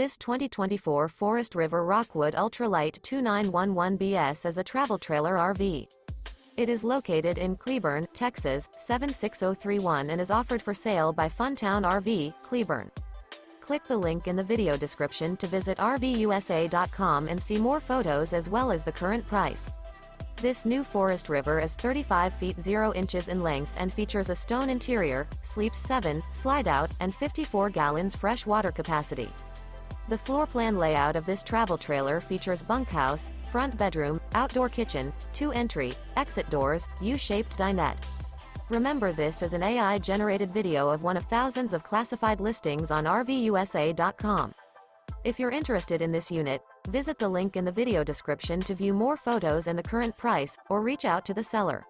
This 2024 Forest River Rockwood Ultralight 2911BS is a travel trailer RV. It is located in Cleburne, Texas, 76031 and is offered for sale by Funtown RV, Cleburne. Click the link in the video description to visit RVUSA.com and see more photos as well as the current price. This new Forest River is 35 feet 0 inches in length and features a stone interior, sleeps 7, Slideout, and 54 gallons fresh water capacity. The floor plan layout of this travel trailer features bunkhouse, front bedroom, outdoor kitchen, 2 entry, exit doors, U-shaped dinette. Remember, this is an AI-generated video of one of thousands of classified listings on RVUSA.com. If you're interested in this unit, visit the link in the video description to view more photos and the current price, or reach out to the seller.